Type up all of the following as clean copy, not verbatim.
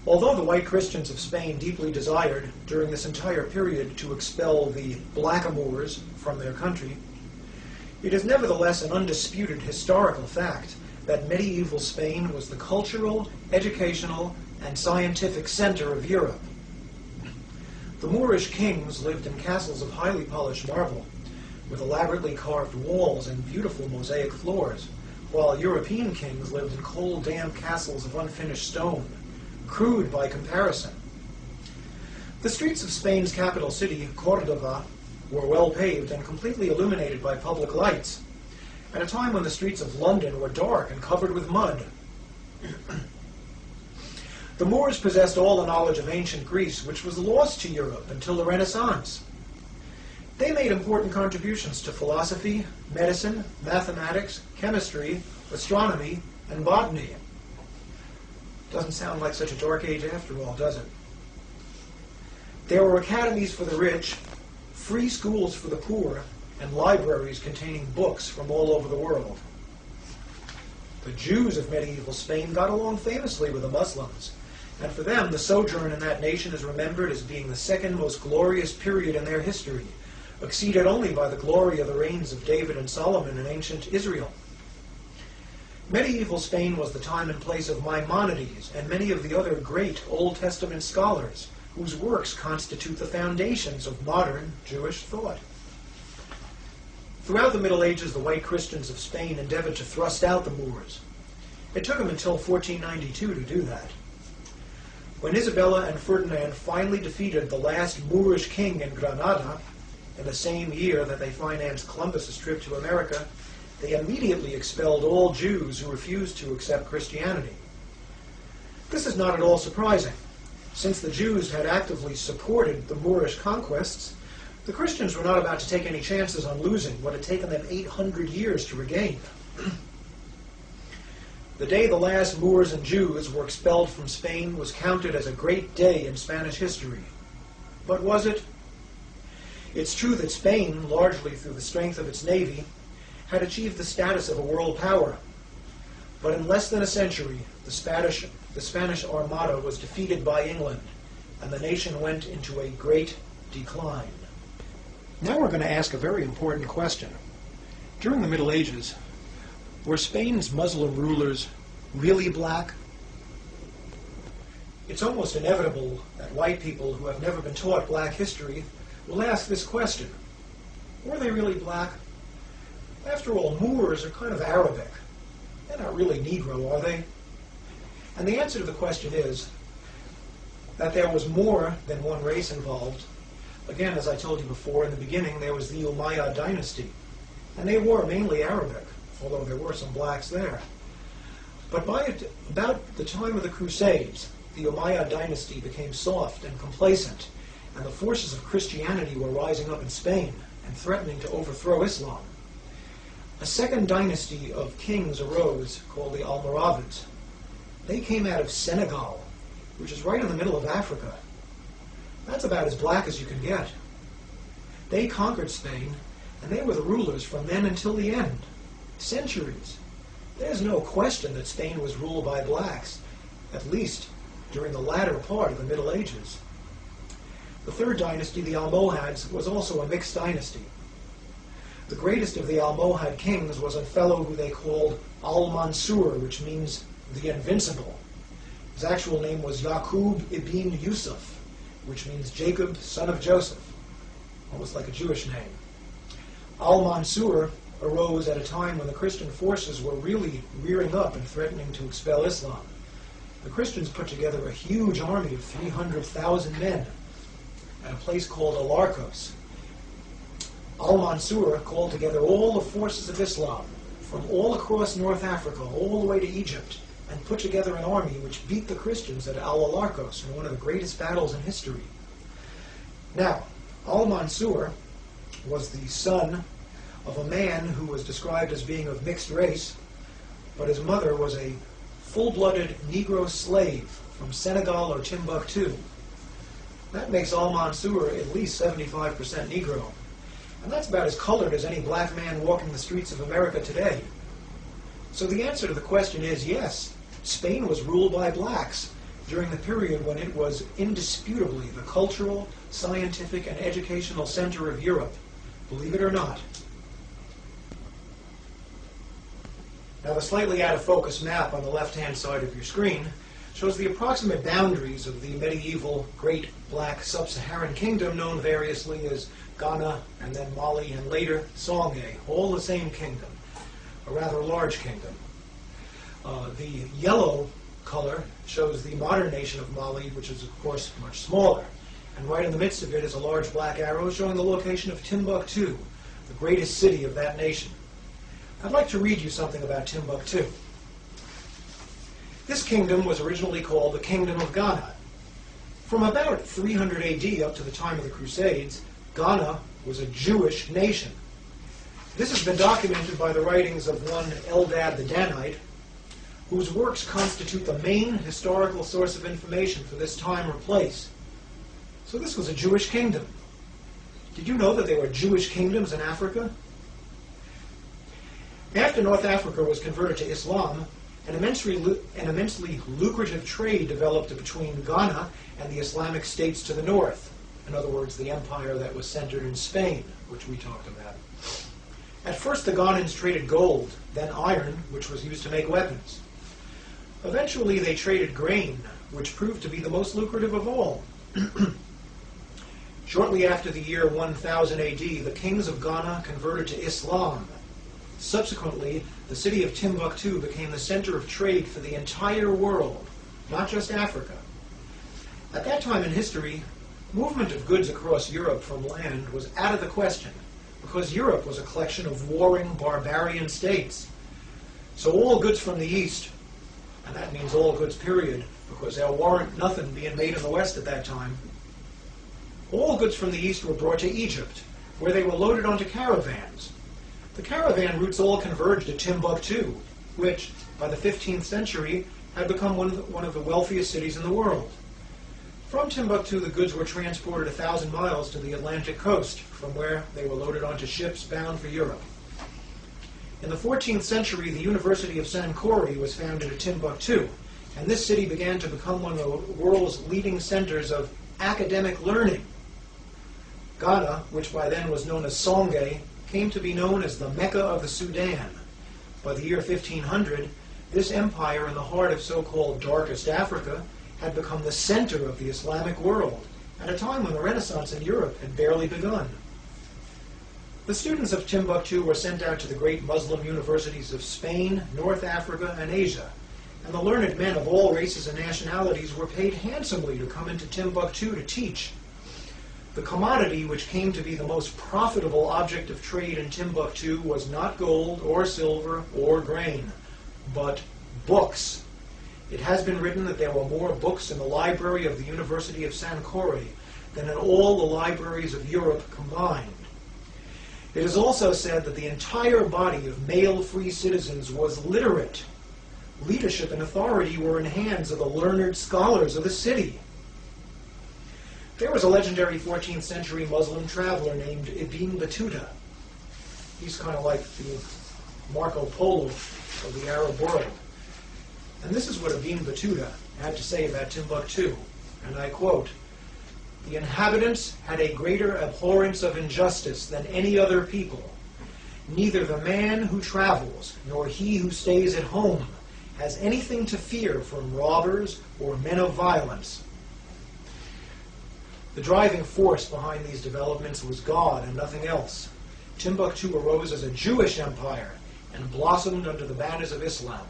Although the white Christians of Spain deeply desired, during this entire period, to expel the blackamoors from their country, it is nevertheless an undisputed historical fact that medieval Spain was the cultural, educational, and scientific center of Europe. The Moorish kings lived in castles of highly polished marble, with elaborately carved walls and beautiful mosaic floors, while European kings lived in cold, damp castles of unfinished stone, crude by comparison. The streets of Spain's capital city, Córdoba, were well paved and completely illuminated by public lights, at a time when the streets of London were dark and covered with mud. The Moors possessed all the knowledge of ancient Greece, which was lost to Europe until the Renaissance. They made important contributions to philosophy, medicine, mathematics, chemistry, astronomy, and botany. Doesn't sound like such a dark age after all, does it? There were academies for the rich, free schools for the poor, and libraries containing books from all over the world. The Jews of medieval Spain got along famously with the Muslims, and for them the sojourn in that nation is remembered as being the second most glorious period in their history, exceeded only by the glory of the reigns of David and Solomon in ancient Israel. Medieval Spain was the time and place of Maimonides and many of the other great Old Testament scholars, whose works constitute the foundations of modern Jewish thought. Throughout the Middle Ages, the white Christians of Spain endeavored to thrust out the Moors. It took them until 1492 to do that. When Isabella and Ferdinand finally defeated the last Moorish king in Granada, in the same year that they financed Columbus's trip to America, they immediately expelled all Jews who refused to accept Christianity. This is not at all surprising. Since the Jews had actively supported the Moorish conquests, the Christians were not about to take any chances on losing what had taken them 800 years to regain. The day the last Moors and Jews were expelled from Spain was counted as a great day in Spanish history. But was it? It's true that Spain, largely through the strength of its navy, had achieved the status of a world power. But in less than a century, the Spanish Armada was defeated by England, and the nation went into a great decline. Now we're going to ask a very important question. During the Middle Ages, were Spain's Muslim rulers really black? It's almost inevitable that white people who have never been taught black history will ask this question. Were they really black? After all, Moors are kind of Arabic. They're not really Negro, are they? And the answer to the question is that there was more than one race involved. Again, as I told you before, in the beginning there was the Umayyad dynasty, and they were mainly Arabic, although there were some blacks there. But by about the time of the Crusades, the Umayyad dynasty became soft and complacent, and the forces of Christianity were rising up in Spain and threatening to overthrow Islam. A second dynasty of kings arose called the Almoravids. They came out of Senegal, which is right in the middle of Africa. That's about as black as you can get. They conquered Spain, and they were the rulers from then until the end. Centuries. There's no question that Spain was ruled by blacks, at least during the latter part of the Middle Ages. The third dynasty, the Almohads, was also a mixed dynasty. The greatest of the Almohad kings was a fellow who they called Al-Mansur, which means the Invincible. His actual name was Yaqub ibn Yusuf, which means Jacob, son of Joseph, almost like a Jewish name. Al-Mansur arose at a time when the Christian forces were really rearing up and threatening to expel Islam. The Christians put together a huge army of 300,000 men at a place called Alarcos. Al-Mansur called together all the forces of Islam from all across North Africa, all the way to Egypt, and put together an army which beat the Christians at Al-Alarcos in one of the greatest battles in history. Now, Al-Mansur was the son of a man who was described as being of mixed race, but his mother was a full-blooded Negro slave from Senegal or Timbuktu. That makes Al-Mansur at least 75% Negro. And that's about as colored as any black man walking the streets of America today. So the answer to the question is yes, Spain was ruled by blacks, during the period when it was indisputably the cultural, scientific, and educational center of Europe, believe it or not. Now, the slightly out-of-focus map on the left-hand side of your screen shows the approximate boundaries of the medieval Great Black Sub-Saharan Kingdom, known variously as Ghana and then Mali and later Songhai, all the same kingdom, a rather large kingdom. The yellow color shows the modern nation of Mali, which is, of course, much smaller. And right in the midst of it is a large black arrow showing the location of Timbuktu, the greatest city of that nation. I'd like to read you something about Timbuktu. This kingdom was originally called the Kingdom of Ghana. From about 300 AD up to the time of the Crusades, Ghana was a Jewish nation. This has been documented by the writings of one Eldad the Danite, whose works constitute the main historical source of information for this time or place. So this was a Jewish kingdom. Did you know that there were Jewish kingdoms in Africa? After North Africa was converted to Islam, an immensely lucrative trade developed between Ghana and the Islamic states to the north. In other words, the empire that was centered in Spain, which we talked about. At first, the Ghanans traded gold, then iron, which was used to make weapons. Eventually, they traded grain, which proved to be the most lucrative of all. Shortly after the year 1000 AD, the kings of Ghana converted to Islam. Subsequently, the city of Timbuktu became the center of trade for the entire world, not just Africa. At that time in history, movement of goods across Europe from land was out of the question, because Europe was a collection of warring, barbarian states. So all goods from the East, and that means all goods period, because there weren't nothing being made in the West at that time, all goods from the East were brought to Egypt, where they were loaded onto caravans. The caravan routes all converged at Timbuktu, which, by the 15th century, had become one of the wealthiest cities in the world. From Timbuktu, the goods were transported 1,000 miles to the Atlantic coast, from where they were loaded onto ships bound for Europe. In the 14th century, the University of Sankore was founded at Timbuktu, and this city began to become one of the world's leading centers of academic learning. Ghana, which by then was known as Songhai, came to be known as the Mecca of the Sudan. By the year 1500, this empire in the heart of so-called darkest Africa had become the center of the Islamic world, at a time when the Renaissance in Europe had barely begun. The students of Timbuktu were sent out to the great Muslim universities of Spain, North Africa, and Asia, and the learned men of all races and nationalities were paid handsomely to come into Timbuktu to teach. The commodity which came to be the most profitable object of trade in Timbuktu was not gold or silver or grain, but books. It has been written that there were more books in the library of the University of Sankore than in all the libraries of Europe combined. It is also said that the entire body of male free citizens was literate. Leadership and authority were in hands of the learned scholars of the city. There was a legendary 14th century Muslim traveler named Ibn Battuta. He's kind of like the Marco Polo of the Arab world. And this is what Ibn Battuta had to say about Timbuktu, and I quote, "The inhabitants had a greater abhorrence of injustice than any other people. Neither the man who travels nor he who stays at home has anything to fear from robbers or men of violence." The driving force behind these developments was God and nothing else. Timbuktu arose as a Jewish empire and blossomed under the banners of Islam.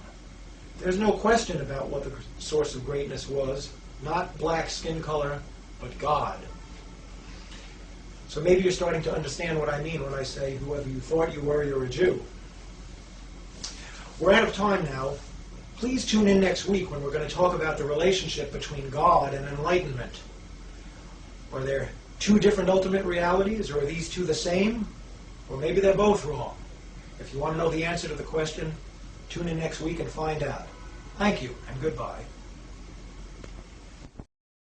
There's no question about what the source of greatness was, not black skin color, but God. So maybe you're starting to understand what I mean when I say, whoever you thought you were, you're a Jew. We're out of time now. Please tune in next week when we're going to talk about the relationship between God and enlightenment. Are there two different ultimate realities, or are these two the same? Or maybe they're both wrong. If you want to know the answer to the question, tune in next week and find out. Thank you, and goodbye.